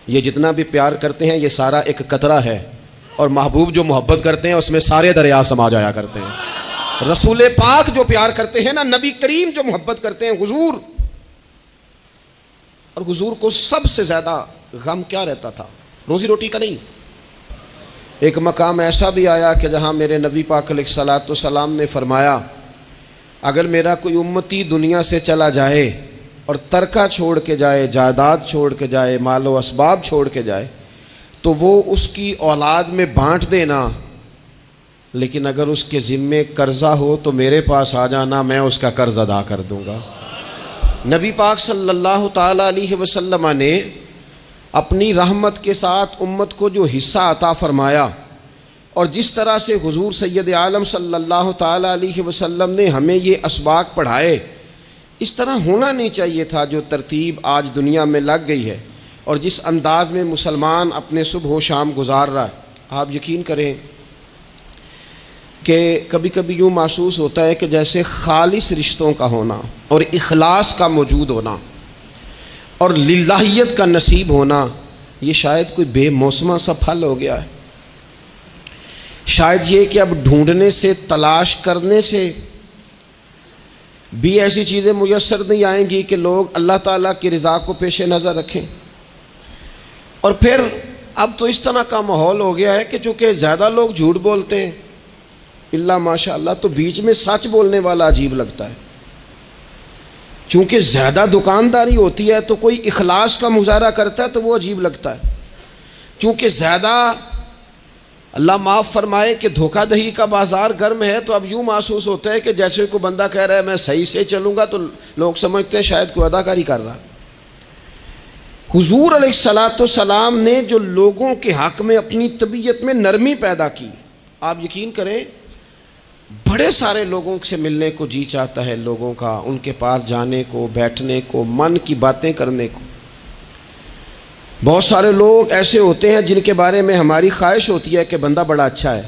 یہ جتنا بھی پیار کرتے ہیں یہ سارا ایک قطرہ ہے، اور محبوب جو محبت کرتے ہیں اس میں سارے دریا سما جایا کرتے ہیں۔ رسول پاک جو پیار کرتے ہیں نا، نبی کریم جو محبت کرتے ہیں حضور، اور حضور کو سب سے زیادہ غم کیا رہتا تھا؟ روزی روٹی کا نہیں۔ ایک مقام ایسا بھی آیا کہ جہاں میرے نبی پاک علیہ الصلوۃ والسلام نے فرمایا اگر میرا کوئی امتی دنیا سے چلا جائے اور ترکہ چھوڑ کے جائے، جائیداد چھوڑ کے جائے، مال و اسباب چھوڑ کے جائے، تو وہ اس کی اولاد میں بانٹ دینا، لیکن اگر اس کے ذمے قرضہ ہو تو میرے پاس آ جانا، میں اس کا قرض ادا کر دوں گا۔ نبی پاک صلی اللہ تعالیٰ علیہ وسلم نے اپنی رحمت کے ساتھ امت کو جو حصہ عطا فرمایا، اور جس طرح سے حضور سید عالم صلی اللہ تعالیٰ علیہ وسلم نے ہمیں یہ اسباق پڑھائے، اس طرح ہونا نہیں چاہیے تھا جو ترتیب آج دنیا میں لگ گئی ہے، اور جس انداز میں مسلمان اپنے صبح و شام گزار رہا ہے۔ آپ یقین کریں کہ کبھی کبھی یوں محسوس ہوتا ہے کہ جیسے خالص رشتوں کا ہونا اور اخلاص کا موجود ہونا اور للہیت کا نصیب ہونا، یہ شاید کوئی بے موسمہ سا پھل ہو گیا ہے۔ شاید یہ کہ اب ڈھونڈنے سے، تلاش کرنے سے بھی ایسی چیزیں میسر نہیں آئیں گی کہ لوگ اللہ تعالیٰ کی رضا کو پیش نظر رکھیں۔ اور پھر اب تو اس طرح کا ماحول ہو گیا ہے کہ چونکہ زیادہ لوگ جھوٹ بولتے ہیں اللہ ماشاء اللہ، تو بیچ میں سچ بولنے والا عجیب لگتا ہے۔ چونکہ زیادہ دکانداری ہوتی ہے تو کوئی اخلاص کا مظاہرہ کرتا ہے تو وہ عجیب لگتا ہے۔ چونکہ زیادہ اللہ معاف فرمائے کہ دھوکہ دہی کا بازار گرم ہے، تو اب یوں محسوس ہوتا ہے کہ جیسے کوئی بندہ کہہ رہا ہے میں صحیح سے چلوں گا تو لوگ سمجھتے ہیں شاید کوئی اداکاری کر رہا ہے۔ حضور علیہ الصلوۃ والسلام نے جو لوگوں کے حق میں اپنی طبیعت میں نرمی پیدا کی، آپ یقین کریں بڑے سارے لوگوں سے ملنے کو جی چاہتا ہے لوگوں کا، ان کے پاس جانے کو، بیٹھنے کو، من کی باتیں کرنے کو۔ بہت سارے لوگ ایسے ہوتے ہیں جن کے بارے میں ہماری خواہش ہوتی ہے کہ بندہ بڑا اچھا ہے،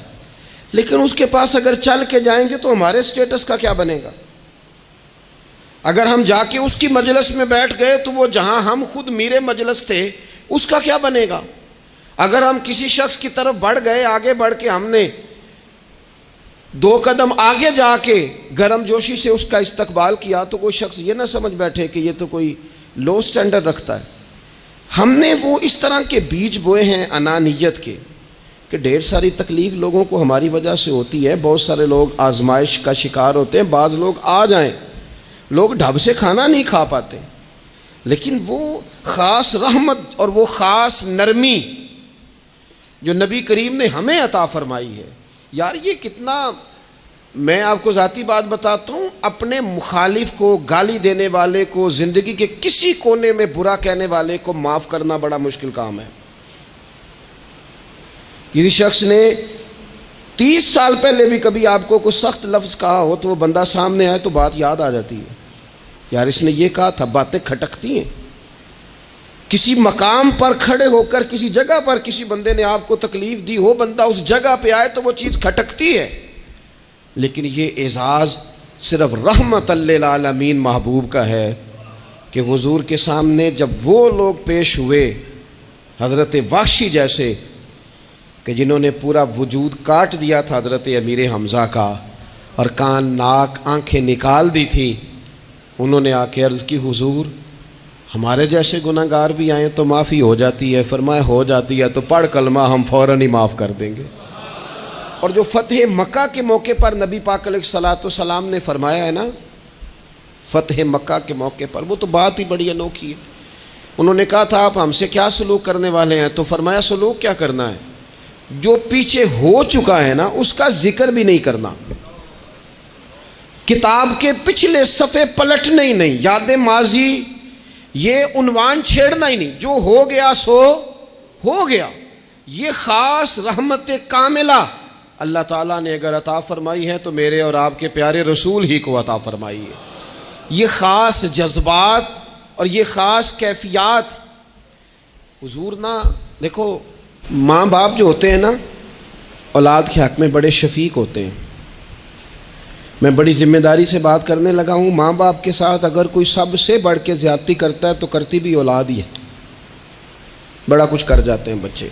لیکن اس کے پاس اگر چل کے جائیں گے تو ہمارے سٹیٹس کا کیا بنے گا؟ اگر ہم جا کے اس کی مجلس میں بیٹھ گئے تو وہ جہاں ہم خود میرے مجلس تھے اس کا کیا بنے گا؟ اگر ہم کسی شخص کی طرف بڑھ گئے، آگے بڑھ کے ہم نے 2 قدم آگے جا کے گرم جوشی سے اس کا استقبال کیا تو کوئی شخص یہ نہ سمجھ بیٹھے کہ یہ تو کوئی لو سٹینڈرڈ رکھتا ہے۔ ہم نے وہ اس طرح کے بیج بوئے ہیں انانیت کے کہ ڈھیر ساری تکلیف لوگوں کو ہماری وجہ سے ہوتی ہے۔ بہت سارے لوگ آزمائش کا شکار ہوتے ہیں، بعض لوگ آ جائیں، لوگ ڈھب سے کھانا نہیں کھا پاتے، لیکن وہ خاص رحمت اور وہ خاص نرمی جو نبی کریم نے ہمیں عطا فرمائی ہے، یار یہ کتنا، میں آپ کو ذاتی بات بتاتا ہوں، اپنے مخالف کو، گالی دینے والے کو، زندگی کے کسی کونے میں برا کہنے والے کو معاف کرنا بڑا مشکل کام ہے۔ کسی شخص نے 30 سال پہلے بھی کبھی آپ کو کوئی سخت لفظ کہا ہو تو وہ بندہ سامنے آئے تو بات یاد آ جاتی ہے، یار اس نے یہ کہا تھا، باتیں کھٹکتی ہیں۔ کسی مقام پر کھڑے ہو کر کسی جگہ پر کسی بندے نے آپ کو تکلیف دی ہو، بندہ اس جگہ پہ آئے تو وہ چیز کھٹکتی ہے، لیکن یہ اعزاز صرف رحمت للعالمین محبوب کا ہے کہ حضور کے سامنے جب وہ لوگ پیش ہوئے، حضرت وحشی جیسے کہ جنہوں نے پورا وجود کاٹ دیا تھا حضرت امیر حمزہ کا، اور کان ناک آنکھیں نکال دی تھی، انہوں نے آ کے عرض کی حضور ہمارے جیسے گناہ گار بھی آئیں تو معافی ہو جاتی ہے؟ فرمایا ہو جاتی ہے تو پڑھ کلمہ، ہم فوراً ہی معاف کر دیں گے۔ اور جو فتح مکہ کے موقع پر نبی پاک علیہ الصلوۃ والسلام نے فرمایا ہے نا، فتح مکہ کے موقع پر، وہ تو بات ہی بڑی انوکھی ہے۔ انہوں نے کہا تھا آپ ہم سے کیا سلوک کرنے والے ہیں؟ تو فرمایا سلوک کیا کرنا ہے؟ جو پیچھے ہو چکا ہے نا اس کا ذکر بھی نہیں کرنا، کتاب کے پچھلے صفحے پلٹنا ہی نہیں، یاد ماضی یہ عنوان چھیڑنا ہی نہیں، جو ہو گیا سو ہو گیا۔ یہ خاص رحمت کاملہ اللہ تعالیٰ نے اگر عطا فرمائی ہے تو میرے اور آپ کے پیارے رسول ہی کو عطا فرمائی ہے۔ یہ خاص جذبات اور یہ خاص کیفیات حضور نا، دیکھو ماں باپ جو ہوتے ہیں نا اولاد کے حق میں بڑے شفیق ہوتے ہیں۔ میں بڑی ذمہ داری سے بات کرنے لگا ہوں، ماں باپ کے ساتھ اگر کوئی سب سے بڑھ کے زیادتی کرتا ہے تو کرتی بھی اولاد ہی ہے۔ بڑا کچھ کر جاتے ہیں بچے،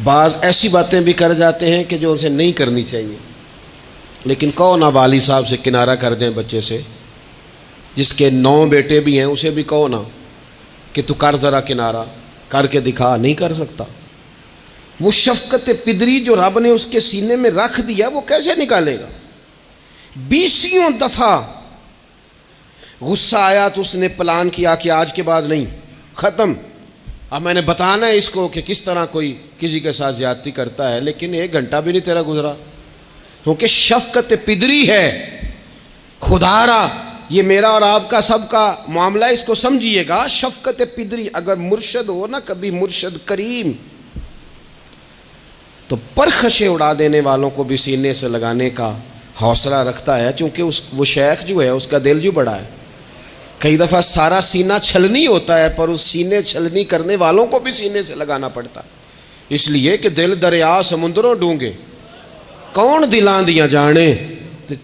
بعض ایسی باتیں بھی کر جاتے ہیں کہ جو ان سے نہیں کرنی چاہیے، لیکن کہو نہ والد صاحب سے کنارہ کر دیں بچے سے، جس کے 9 بیٹے بھی ہیں اسے بھی کہو نا کہ تو کر ذرا کنارہ کر کے دکھا، نہیں کر سکتا۔ وہ شفقت پدری جو رب نے اس کے سینے میں رکھ دیا وہ کیسے نکالے گا؟ 20 دفعہ غصہ آیا تو اس نے پلان کیا کہ آج کے بعد نہیں، ختم، اب میں نے بتانا ہے اس کو کہ کس طرح کوئی کسی کے ساتھ زیادتی کرتا ہے، لیکن 1 گھنٹہ بھی نہیں تیرا گزرا، کیونکہ شفقت پدری ہے۔ خدا را یہ میرا اور آپ کا سب کا معاملہ، اس کو سمجھیے گا، شفقت پدری۔ اگر مرشد ہو نا کبھی مرشد کریم، تو پرخشیں اڑا دینے والوں کو بھی سینے سے لگانے کا حوصلہ رکھتا ہے، چونکہ وہ شیخ جو ہے اس کا دل جو بڑا ہے۔ کئی دفعہ سارا سینہ چھلنی ہوتا ہے، پر اس سینے چھلنی کرنے والوں کو بھی سینے سے لگانا پڑتا ہے، اس لیے کہ دل دریا سمندروں ڈونگے کون دلاں دیاں جانے،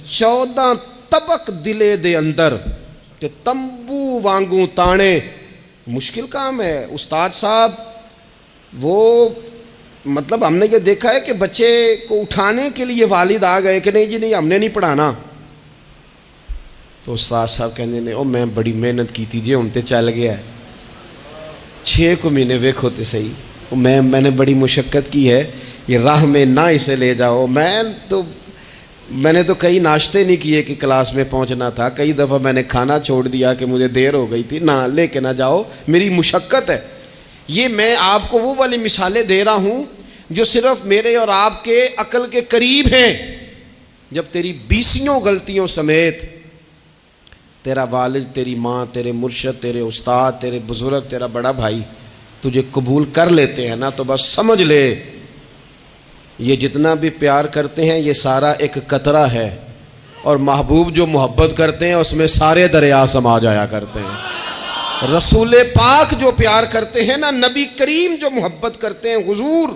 14 طبق دلے دے اندر تے تمبو وانگوں تانے۔ مشکل کام ہے استاد صاحب، وہ مطلب ہم نے یہ دیکھا ہے کہ بچے کو اٹھانے کے لیے والد آ گئے کہ نہیں جی نہیں ہم نے نہیں پڑھانا، تو استاد صاحب کہنے نے او میں بڑی محنت کی تھی جی ہن تے چل گیا ہے، 6 کو مہینے ویکھو تے صحیح، میں نے بڑی مشقت کی ہے، یہ راہ میں نہ اسے لے جاؤ۔ میں نے تو کئی ناشتے نہیں کیے کہ کلاس میں پہنچنا تھا، کئی دفعہ میں نے کھانا چھوڑ دیا کہ مجھے دیر ہو گئی تھی، نہ لے کے نہ جاؤ، میری مشقت ہے۔ یہ میں آپ کو وہ والی مثالیں دے رہا ہوں جو صرف میرے اور آپ کے عقل کے قریب ہیں۔ جب تیری 20 غلطیوں سمیت تیرا والد، تیری ماں، تیرے مرشد، تیرے استاد، تیرے بزرگ، تیرا بڑا بھائی تجھے قبول کر لیتے ہیں نا، تو بس سمجھ لے یہ جتنا بھی پیار کرتے ہیں یہ سارا ایک قطرہ ہے، اور محبوب جو محبت کرتے ہیں اس میں سارے دریا سما جایا کرتے ہیں۔ رسول پاک جو پیار کرتے ہیں نا، نبی کریم جو محبت کرتے ہیں، حضور،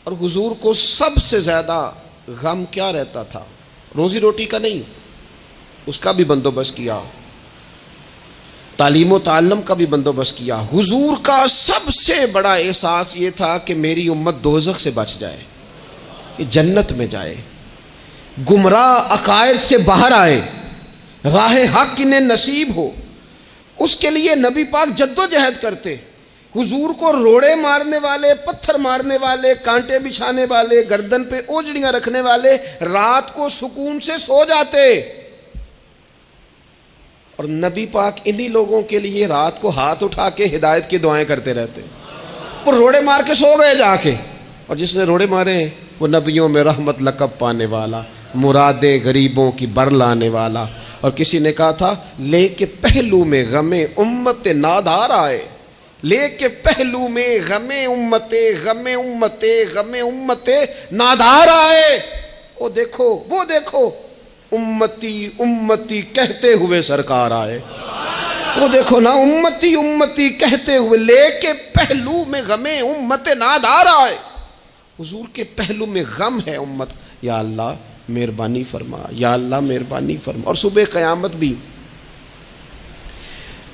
اور حضور کو سب سے زیادہ غم کیا رہتا تھا؟ روزی روٹی کا نہیں، اس کا بھی بندوبست کیا، تعلیم و تعلم کا بھی بندوبست کیا۔ حضور کا سب سے بڑا احساس یہ تھا کہ میری امت دوزخ سے بچ جائے، یہ جنت میں جائے، گمراہ عقائد سے باہر آئے، راہ حق انہیں نصیب ہو۔ اس کے لیے نبی پاک جد و جہد کرتے۔ حضور کو روڑے مارنے والے، پتھر مارنے والے، کانٹے بچھانے والے، گردن پہ اوجڑیاں رکھنے والے رات کو سکون سے سو جاتے، اور نبی پاک انہی لوگوں کے لیے رات کو ہاتھ اٹھا کے ہدایت کی دعائیں کرتے رہتے۔ وہ روڑے مار کے سو گئے جا کے، اور جس نے روڑے مارے ہیں وہ نبیوں میں رحمت لقب پانے والا، مرادیں غریبوں کی بر لانے والا۔ اور کسی نے کہا تھا لے کے پہلو میں غم امت نادار آئے، لے کے پہلو میں غم امت نادار آئے۔ وہ دیکھو امتی امتی کہتے ہوئے سرکار آئے۔ وہ دیکھو نا، امتی امتی کہتے ہوئے، لے کے پہلو میں غم امت نادار آئے۔ حضور کے پہلو میں غم ہے امت، یا اللہ مہربانی فرما، یا اللہ مہربانی فرما۔ اور صبح قیامت بھی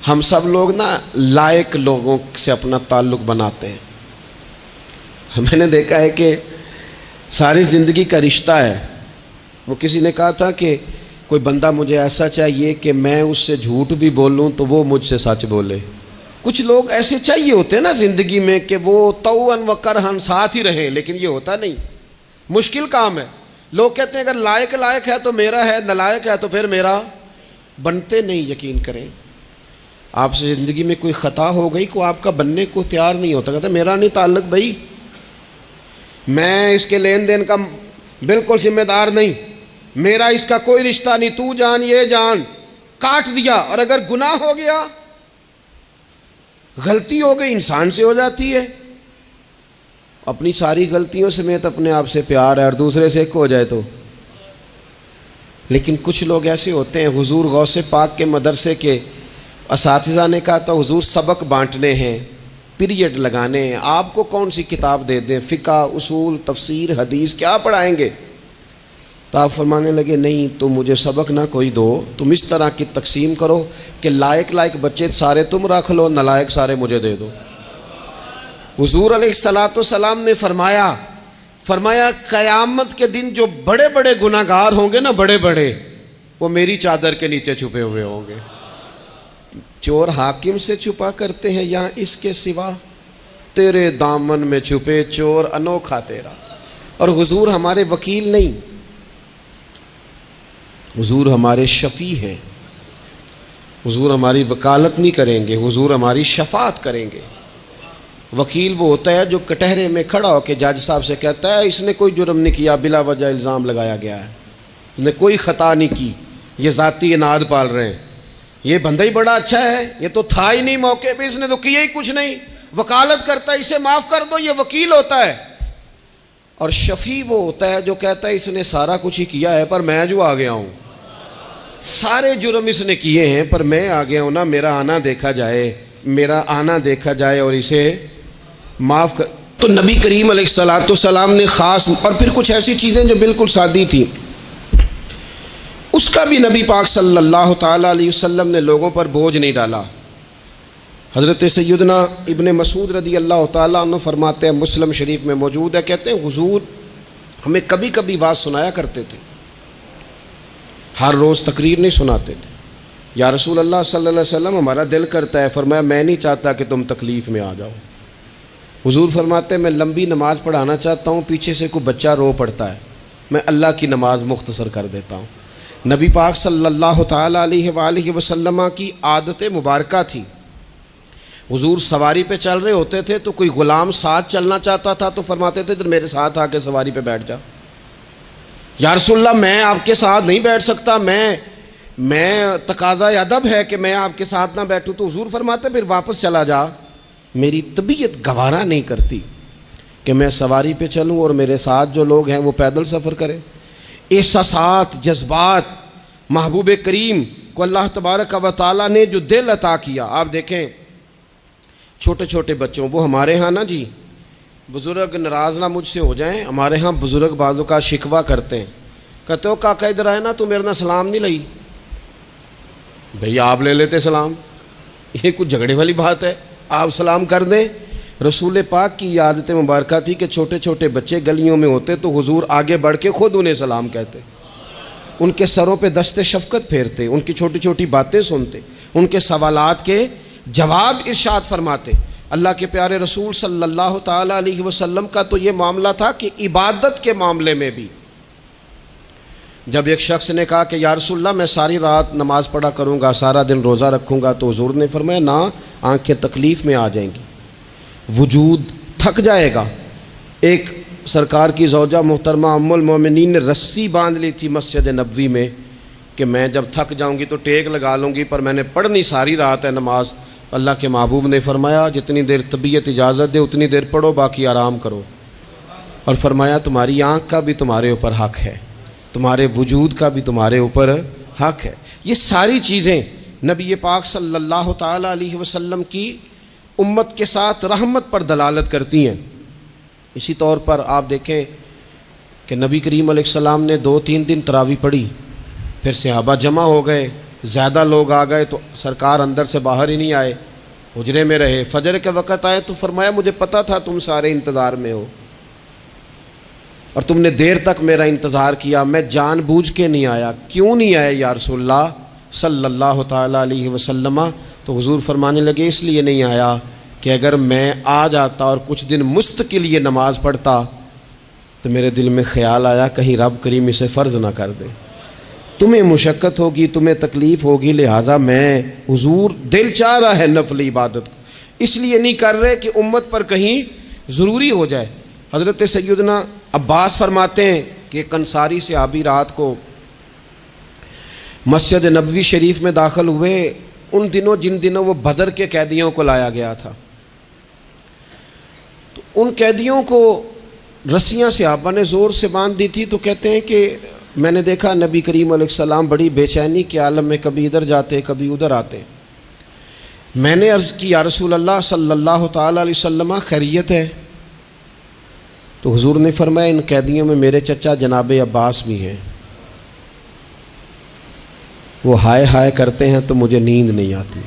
ہم سب لوگ نا لائق لوگوں سے اپنا تعلق بناتے ہیں۔ میں نے دیکھا ہے کہ ساری زندگی کا رشتہ ہے۔ وہ کسی نے کہا تھا کہ کوئی بندہ مجھے ایسا چاہیے کہ میں اس سے جھوٹ بھی بولوں تو وہ مجھ سے سچ بولے۔ کچھ لوگ ایسے چاہیے ہوتے ہیں نا زندگی میں کہ وہ توأن و کرہن ساتھ ہی رہیں، لیکن یہ ہوتا نہیں، مشکل کام ہے۔ لوگ کہتے ہیں اگر لائق ہے تو میرا ہے، نالائق ہے تو پھر میرا، بنتے نہیں۔ یقین کریں آپ سے زندگی میں کوئی خطا ہو گئی کو آپ کا بننے کو تیار نہیں ہوتا، کہتا میرا نہیں تعلق بھائی، میں اس کے لین دین کا بالکل ذمہ دار نہیں، میرا اس کا کوئی رشتہ نہیں، تو جان یہ جان، کاٹ دیا۔ اور اگر گناہ ہو گیا، غلطی ہو گئی، انسان سے ہو جاتی ہے، اپنی ساری غلطیوں سمیت اپنے آپ سے پیار ہے، اور دوسرے سے ایک ہو جائے تو۔ لیکن کچھ لوگ ایسے ہوتے ہیں، حضور غوث پاک کے مدرسے کے اساتذہ نے کہا تھا حضور سبق بانٹنے ہیں، پیریڈ لگانے ہیں، آپ کو کون سی کتاب دے دیں، فقہ، اصول، تفسیر، حدیث، کیا پڑھائیں گے؟ تو آپ فرمانے لگے نہیں تم مجھے سبق نہ کوئی دو، تم اس طرح کی تقسیم کرو کہ لائق بچے سارے تم رکھ لو، نالائق سارے مجھے دے دو۔ حضور علیہ الصلوۃ والسلام نے فرمایا قیامت کے دن جو بڑے بڑے گناہگار ہوں گے نا، بڑے بڑے، وہ میری چادر کے نیچے چھپے ہوئے ہوں گے۔ چور حاکم سے چھپا کرتے ہیں یا اس کے سوا؟ تیرے دامن میں چھپے چور انوکھا تیرا۔ اور حضور ہمارے وکیل نہیں، حضور ہمارے شفیع ہیں، حضور ہماری وکالت نہیں کریں گے، حضور ہماری شفاعت کریں گے۔ وکیل وہ ہوتا ہے جو کٹہرے میں کھڑا ہو کے جج صاحب سے کہتا ہے اس نے کوئی جرم نہیں کیا، بلا وجہ الزام لگایا گیا ہے، اس نے کوئی خطا نہیں کی، یہ ذاتی اناد پال رہے ہیں، یہ بندہ ہی بڑا اچھا ہے، یہ تو تھا ہی نہیں موقع پہ، اس نے تو کیا ہی کچھ نہیں، وکالت کرتا ہے اسے معاف کر دو، یہ وکیل ہوتا ہے۔ اور شفیع وہ ہوتا ہے جو کہتا ہے اس نے سارا کچھ ہی کیا ہے پر میں جو آ گیا ہوں، سارے جرم اس نے کیے ہیں پر میں آ گیا ہوں نا، میرا آنا دیکھا جائے اور اسے معاف کر۔ تو نبی کریم علیہ الصلوۃ والسلام نے خاص، اور پھر کچھ ایسی چیزیں جو بالکل سادی تھیں، اس کا بھی نبی پاک صلی اللہ تعالیٰ علیہ وسلم نے لوگوں پر بوجھ نہیں ڈالا۔ حضرت سیدنا ابن مسعود رضی اللہ تعالیٰ عنہ فرماتے ہیں، مسلم شریف میں موجود ہے، کہتے ہیں حضور ہمیں کبھی کبھی واعظ سنایا کرتے تھے، ہر روز تقریر نہیں سناتے تھے۔ یا رسول اللہ صلی اللہ علیہ وسلم ہمارا دل کرتا ہے، فرمایا میں نہیں چاہتا کہ تم تکلیف میں آ جاؤ۔ حضور فرماتے ہیں میں لمبی نماز پڑھانا چاہتا ہوں، پیچھے سے کوئی بچہ رو پڑتا ہے، میں اللہ کی نماز مختصر کر دیتا ہوں۔ نبی پاک صلی اللہ تعالیٰ علیہ وآلہ وسلم کی عادت مبارکہ تھی، حضور سواری پہ چل رہے ہوتے تھے تو کوئی غلام ساتھ چلنا چاہتا تھا تو فرماتے تھے تو میرے ساتھ آ کے سواری پہ بیٹھ جا۔ یا رسول اللہ میں آپ کے ساتھ نہیں بیٹھ سکتا، میں تقاضا ادب ہے کہ میں آپ کے ساتھ نہ بیٹھوں، تو حضور فرماتے پھر واپس چلا جا، میری طبیعت گوارا نہیں کرتی کہ میں سواری پہ چلوں اور میرے ساتھ جو لوگ ہیں وہ پیدل سفر کریں۔ احساسات، جذبات، محبوب کریم کو اللہ تبارک و تعالیٰ نے جو دل عطا کیا، آپ دیکھیں چھوٹے چھوٹے بچوں، وہ ہمارے ہاں نا جی بزرگ ناراض نہ مجھ سے ہو جائیں، ہمارے ہاں بزرگ بعضوں کا شکوہ کرتے ہیں، کہتے ہو کاکا ادھر آئے نا تو میرے نہ سلام نہیں لئی، بھئی آپ لے لیتے سلام، یہ کچھ جھگڑے والی بات ہے، آپ سلام کر دیں۔ رسول پاک کی عادت مبارکہ تھی کہ چھوٹے چھوٹے بچے گلیوں میں ہوتے تو حضور آگے بڑھ کے خود انہیں سلام کہتے، ان کے سروں پہ دست شفقت پھیرتے، ان کی چھوٹی چھوٹی باتیں سنتے، ان کے سوالات کے جواب ارشاد فرماتے۔ اللہ کے پیارے رسول صلی اللہ تعالیٰ علیہ وسلم کا تو یہ معاملہ تھا کہ عبادت کے معاملے میں بھی جب ایک شخص نے کہا کہ یا رسول اللہ میں ساری رات نماز پڑھا کروں گا، سارا دن روزہ رکھوں گا، تو حضور نے فرمایا نہ، آنکھیں تکلیف میں آ جائیں گی، وجود تھک جائے گا۔ ایک سرکار کی زوجہ محترمہ ام المومنین نے رسی باندھ لی تھی مسجد نبوی میں کہ میں جب تھک جاؤں گی تو ٹیک لگا لوں گی، پر میں نے پڑھنی ساری رات ہے نماز۔ اللہ کے محبوب نے فرمایا جتنی دیر طبیعت اجازت دے اتنی دیر پڑھو، باقی آرام کرو، اور فرمایا تمہاری آنکھ کا بھی تمہارے اوپر حق ہے، تمہارے وجود کا بھی تمہارے اوپر حق ہے۔ یہ ساری چیزیں نبی پاک صلی اللہ تعالیٰ علیہ وسلم کی امت کے ساتھ رحمت پر دلالت کرتی ہیں۔ اسی طور پر آپ دیکھیں کہ نبی کریم علیہ السلام نے 2-3 دن تراویح پڑھی، پھر صحابہ جمع ہو گئے، زیادہ لوگ آ گئے تو سرکار اندر سے باہر ہی نہیں آئے، حجرے میں رہے۔ فجر کے وقت آئے تو فرمایا مجھے پتہ تھا تم سارے انتظار میں ہو اور تم نے دیر تک میرا انتظار کیا، میں جان بوجھ کے نہیں آیا۔ کیوں نہیں آئے یا رسول اللہ صلی اللہ تعالیٰ علیہ وسلم؟ تو حضور فرمانے لگے اس لیے نہیں آیا کہ اگر میں آ جاتا اور کچھ دن مستقل یہ نماز پڑھتا تو میرے دل میں خیال آیا کہیں رب کریم اسے فرض نہ کر دے، تمہیں مشقت ہوگی، تمہیں تکلیف ہوگی، لہٰذا میں حضور دل چاہ رہا ہے نفل عبادت کو، اس لیے نہیں کر رہے کہ امت پر کہیں ضروری ہو جائے۔ حضرت سیدنا عباس فرماتے ہیں کہ ایک انصاری صحابی رات کو مسجد نبوی شریف میں داخل ہوئے، ان دنوں جن دنوں وہ بدر کے قیدیوں کو لایا گیا تھا، تو ان قیدیوں کو رسیاں صحابہ نے زور سے باندھ دی تھی، تو کہتے ہیں کہ میں نے دیکھا نبی کریم علیہ السلام بڑی بے چینی کے عالم میں کبھی ادھر جاتے کبھی ادھر آتے۔ میں نے عرض کی یا رسول اللہ صلی اللہ تعالیٰ علیہ وسلم خیریت ہے؟ تو حضور نے فرمایا ان قیدیوں میں میرے چچا جناب عباس بھی ہیں، وہ ہائے ہائے کرتے ہیں تو مجھے نیند نہیں آتی.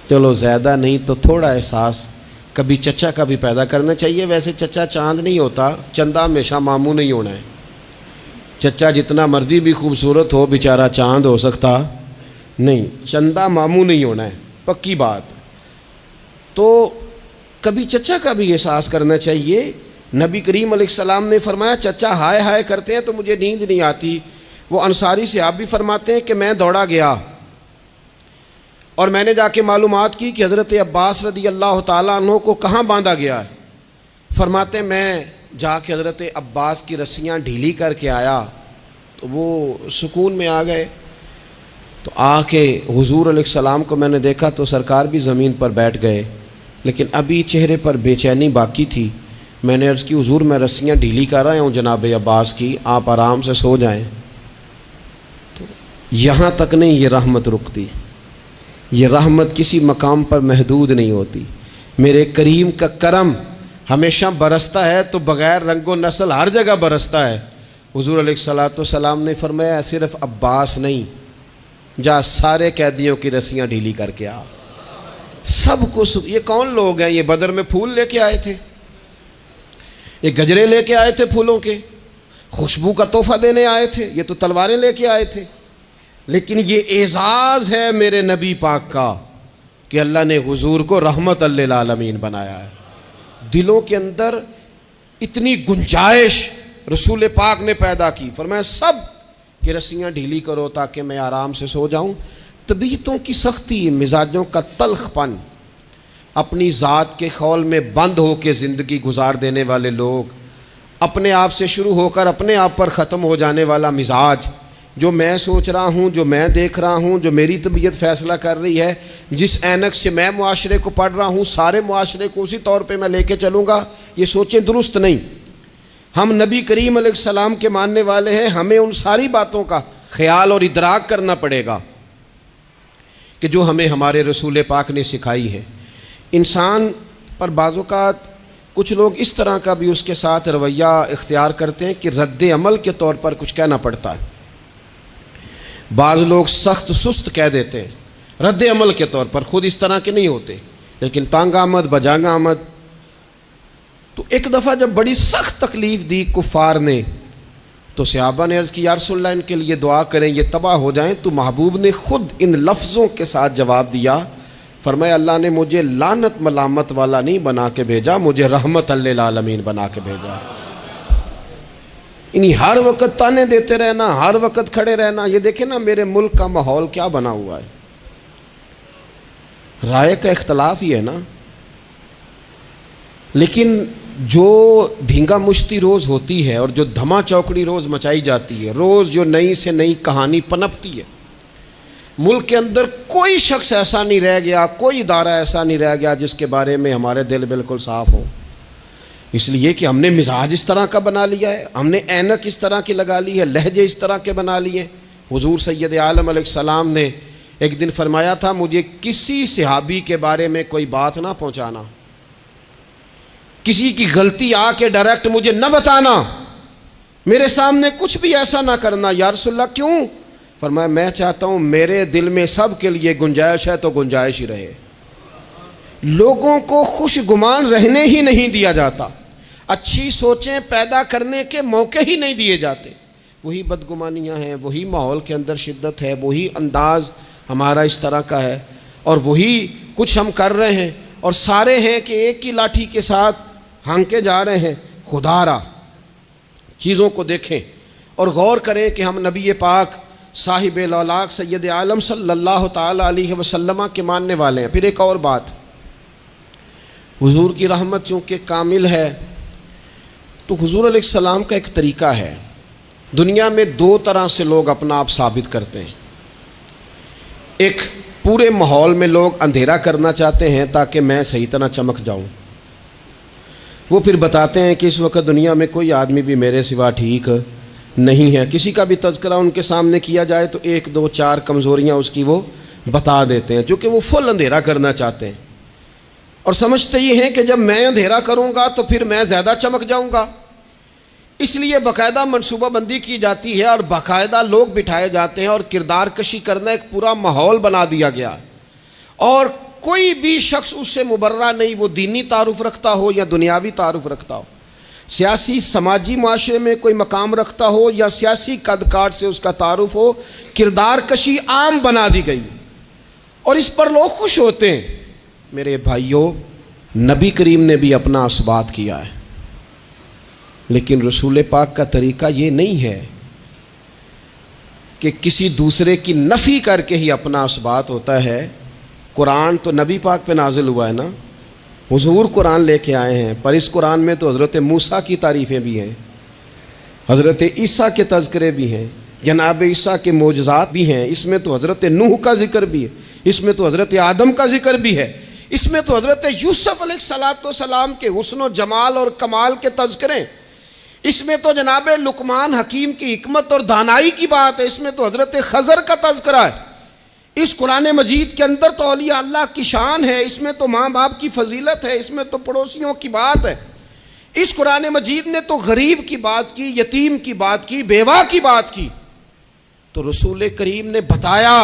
چلو زیادہ نہیں تو تھوڑا احساس کبھی چچا کا بھی پیدا کرنا چاہیے. ویسے چچا چاند نہیں ہوتا، چندہ ہمیشہ ماموں نہیں ہونا ہے. چچا جتنا مرضی بھی خوبصورت ہو بیچارہ چاند ہو سکتا نہیں، چندہ ماموں نہیں ہونا ہے، پکی بات. تو کبھی چچا کا بھی احساس کرنا چاہیے. نبی کریم علیہ السلام نے فرمایا چچا ہائے ہائے کرتے ہیں تو مجھے نیند نہیں آتی. وہ انصاری صحابی فرماتے ہیں کہ میں دوڑا گیا اور میں نے جا کے معلومات کی کہ حضرت عباس رضی اللہ تعالیٰ عنہ کو کہاں باندھا گیا ہے. فرماتے ہیں میں جا کے حضرت عباس کی رسیاں ڈھیلی کر کے آیا تو وہ سکون میں آ گئے. تو آ کے حضور علیہ السلام کو میں نے دیکھا تو سرکار بھی زمین پر بیٹھ گئے، لیکن ابھی چہرے پر بے چینی باقی تھی. میں نے عرض کی حضور میں رسیاں ڈھیلی کر رہا ہوں جناب عباس کی، آپ آرام سے سو جائیں. تو یہاں تک نہیں یہ رحمت رکتی. یہ رحمت کسی مقام پر محدود نہیں ہوتی. میرے کریم کا کرم ہمیشہ برستا ہے تو بغیر رنگ و نسل ہر جگہ برستا ہے. حضور علیہ الصلوۃ والسلام نے فرمایا صرف عباس نہیں، جا سارے قیدیوں کی رسیاں ڈھیلی کر کے آ. سب کو یہ کون لوگ ہیں؟ یہ بدر میں پھول لے کے آئے تھے، یہ گجرے لے کے آئے تھے پھولوں کے، خوشبو کا تحفہ دینے آئے تھے، یہ تو تلواریں لے کے آئے تھے. لیکن یہ اعزاز ہے میرے نبی پاک کا کہ اللہ نے حضور کو رحمت للعالمین بنایا ہے. دلوں کے اندر اتنی گنجائش رسول پاک نے پیدا کی. فرمایا سب کہ رسیاں ڈھیلی کرو تاکہ میں آرام سے سو جاؤں. طبیعتوں کی سختی، مزاجوں کا تلخ پن، اپنی ذات کے خول میں بند ہو کے زندگی گزار دینے والے لوگ، اپنے آپ سے شروع ہو کر اپنے آپ پر ختم ہو جانے والا مزاج، جو میں سوچ رہا ہوں، جو میں دیکھ رہا ہوں، جو میری طبیعت فیصلہ کر رہی ہے، جس اینک سے میں معاشرے کو پڑھ رہا ہوں سارے معاشرے کو اسی طور پہ میں لے کے چلوں گا، یہ سوچیں درست نہیں. ہم نبی کریم علیہ السلام کے ماننے والے ہیں. ہمیں ان ساری باتوں کا خیال اور ادراک کرنا پڑے گا کہ جو ہمیں ہمارے رسول پاک نے سکھائی ہے. انسان پر بعض اوقات کچھ لوگ اس طرح کا بھی اس کے ساتھ رویہ اختیار کرتے ہیں کہ رد عمل کے طور پر کچھ کہنا پڑتا ہے. بعض لوگ سخت سست کہہ دیتے ہیں رد عمل کے طور پر، خود اس طرح کے نہیں ہوتے لیکن تانگ آمد بجانگ آمد. تو ایک دفعہ جب بڑی سخت تکلیف دی کفار نے تو صحابہ نے عرض کی یا رسول اللہ ان کے لیے دعا کریں یہ تباہ ہو جائیں. تو محبوب نے خود ان لفظوں کے ساتھ جواب دیا. فرمایا اللہ نے مجھے لعنت ملامت والا نہیں بنا کے بھیجا، مجھے رحمت للعالمین بنا کے بھیجا. انہیں ہر وقت تانے دیتے رہنا، ہر وقت کھڑے رہنا. یہ دیکھیں نا میرے ملک کا ماحول کیا بنا ہوا ہے. رائے کا اختلاف ہی ہے نا، لیکن جو دھینگا مشتی روز ہوتی ہے اور جو دھما چوکڑی روز مچائی جاتی ہے، روز جو نئی سے نئی کہانی پنپتی ہے. ملک کے اندر کوئی شخص ایسا نہیں رہ گیا، کوئی ادارہ ایسا نہیں رہ گیا جس کے بارے میں ہمارے دل بالکل صاف ہوں. اس لیے کہ ہم نے مزاج اس طرح کا بنا لیا ہے، ہم نے اینک اس طرح کی لگا لی ہے، لہجے اس طرح کے بنا لیے. حضور سید عالم علیہ السلام نے ایک دن فرمایا تھا مجھے کسی صحابی کے بارے میں کوئی بات نہ پہنچانا، کسی کی غلطی آ کے ڈائریکٹ مجھے نہ بتانا، میرے سامنے کچھ بھی ایسا نہ کرنا. یا رسول اللہ کیوں؟ فرمایا میں چاہتا ہوں میرے دل میں سب کے لیے گنجائش ہے تو گنجائش ہی رہے. لوگوں کو خوش گمان رہنے ہی نہیں دیا جاتا، اچھی سوچیں پیدا کرنے کے موقع ہی نہیں دیے جاتے. وہی بدگمانیاں ہیں، وہی ماحول کے اندر شدت ہے، وہی انداز ہمارا اس طرح کا ہے اور وہی کچھ ہم کر رہے ہیں اور سارے ہیں کہ ایک ہی لاٹھی کے ساتھ ہانکے جا رہے ہیں. خدا را چیزوں کو دیکھیں اور غور کریں کہ ہم نبی پاک صاحب الاولاق سید عالم صلی اللہ تعالی علیہ وسلم کے ماننے والے ہیں. پھر ایک اور بات، حضور کی رحمت چونکہ کامل ہے تو حضور علیہ السلام کا ایک طریقہ ہے. دنیا میں دو طرح سے لوگ اپنا آپ ثابت کرتے ہیں. ایک پورے ماحول میں لوگ اندھیرا کرنا چاہتے ہیں تاکہ میں صحیح طرح چمک جاؤں. وہ پھر بتاتے ہیں کہ اس وقت دنیا میں کوئی آدمی بھی میرے سوا ٹھیک نہیں ہے. کسی کا بھی تذکرہ ان کے سامنے کیا جائے تو ایک دو چار کمزوریاں اس کی وہ بتا دیتے ہیں، چونکہ وہ فل اندھیرا کرنا چاہتے ہیں اور سمجھتے یہ ہیں کہ جب میں اندھیرا کروں گا تو پھر میں زیادہ چمک جاؤں گا. اس لیے باقاعدہ منصوبہ بندی کی جاتی ہے اور باقاعدہ لوگ بٹھائے جاتے ہیں اور کردار کشی کرنا ایک پورا ماحول بنا دیا گیا، اور کوئی بھی شخص اس سے مبرہ نہیں، وہ دینی تعارف رکھتا ہو یا دنیاوی تعارف رکھتا ہو، سیاسی سماجی معاشرے میں کوئی مقام رکھتا ہو یا سیاسی قد کاٹ سے اس کا تعارف ہو، کردار کشی عام بنا دی گئی اور اس پر لوگ خوش ہوتے ہیں۔ میرے بھائیوں، نبی کریم نے بھی اپنا اثبات کیا ہے، لیکن رسول پاک کا طریقہ یہ نہیں ہے کہ کسی دوسرے کی نفی کر کے ہی اپنا اثبات ہوتا ہے۔ قرآن تو نبی پاک پہ نازل ہوا ہے نا، حضور قرآن لے کے آئے ہیں، پر اس قرآن میں تو حضرت موسیٰ کی تعریفیں بھی ہیں، حضرت عیسیٰ کے تذکرے بھی ہیں، جناب عیسیٰ کے معجزات بھی ہیں، اس میں تو حضرت نوح کا ذکر بھی ہے، اس میں تو حضرت آدم کا ذکر بھی ہے، اس میں تو حضرت یوسف علیہ السلام کے حسن و جمال اور کمال کے تذکرے، اس میں تو جناب لقمان حکیم کی حکمت اور دانائی کی بات ہے، اس میں تو حضرت خضر کا تذکرہ ہے۔ اس قرآن مجید کے اندر تو اولیاء اللہ کی شان ہے، اس میں تو ماں باپ کی فضیلت ہے، اس میں تو پڑوسیوں کی بات ہے۔ اس قرآن مجید نے تو غریب کی بات کی، یتیم کی بات کی، بیوہ کی بات کی۔ تو رسول کریم نے بتایا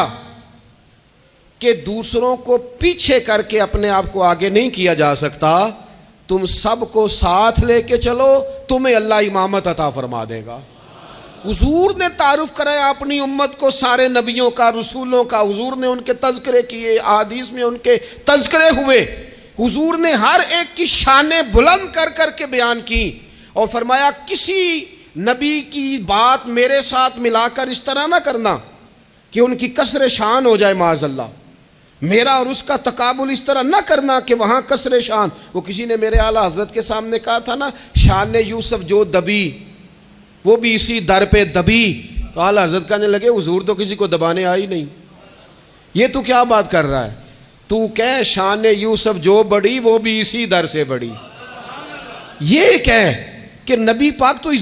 کہ دوسروں کو پیچھے کر کے اپنے آپ کو آگے نہیں کیا جا سکتا، تم سب کو ساتھ لے کے چلو، تمہیں اللہ امامت عطا فرما دے گا۔ حضور نے تعارف کرایا اپنی امت کو سارے نبیوں کا، رسولوں کا، حضور نے ان کے تذکرے کیے، احادیث میں ان کے تذکرے ہوئے، حضور نے ہر ایک کی شانیں بلند کر کر کے بیان کی اور فرمایا کسی نبی کی بات میرے ساتھ ملا کر اس طرح نہ کرنا کہ ان کی کسر شان ہو جائے معاذ اللہ، میرا اور اس کا تقابل اس طرح نہ کرنا کہ وہاں کسر شان۔ وہ کسی نے میرے اعلیٰ حضرت کے سامنے کہا تھا نا، شان یوسف جو دبی وہ بھی اسی در پہ دبی، تو اعلیٰ حضرت کہنے لگے حضور تو کسی کو دبانے آئی نہیں، یہ تو کیا بات کر رہا ہے، تو کہہ شان یوسف جو بڑی وہ بھی اسی در سے بڑی، یہ کہہ کہ نبی پاک تو